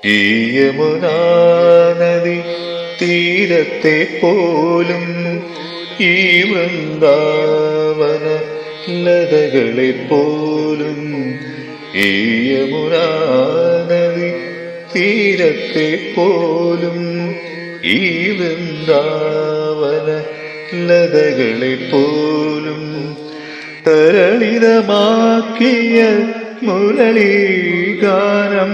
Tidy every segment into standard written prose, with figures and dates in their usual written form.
ഈ യമുനാ നദി തീരത്തെ പോലും ഈ വൃന്ദാവന ലതകളെ പോലും ഈ യമുനാ നദി തീരത്തെ പോലും ഈ വൃന്ദാവന ലതകളെ പോലും തരളിതമാക്കിയ മുരളീഗാനം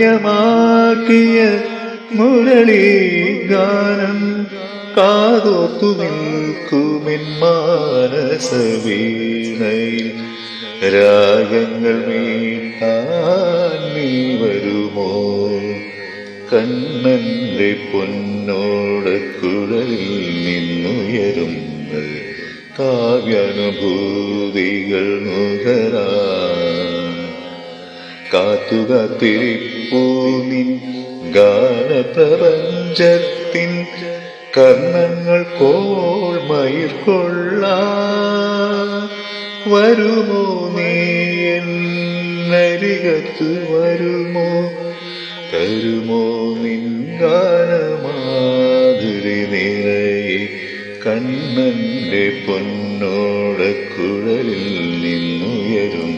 മധുമയമാക്കിയ മുരളീഗാനം കാതോർത്തു നിൽക്കുമെൻ മാനസവീണയിൽ രാഗങ്ങൾ മീട്ടാൻ നീ വരുമോ കണ്ണന്റെ പൊന്നോട് കുഴലിൽ നിന്നുയരുന്ന കാവ്യാനുഭൂതികൾ നുകരാ കാത്തുകാത്തിരിപ്പൂ നിൻ ഗാനപ്രപഞ്ചത്തിൻ കർണങ്ങൾ കോൾമയിർ കൊള്ളാ വരുമോ നീ എന്നരികത്ത് വരുമോ തരുമോ നിൻ ഗാനമാധുരി നിറയെ കണ്ണന്റെ പൊന്നോട് കുഴലിൽ നിന്നുയരും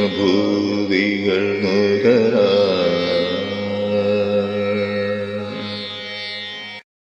കാവ്യാനുഭൂതികൾ നുകരാ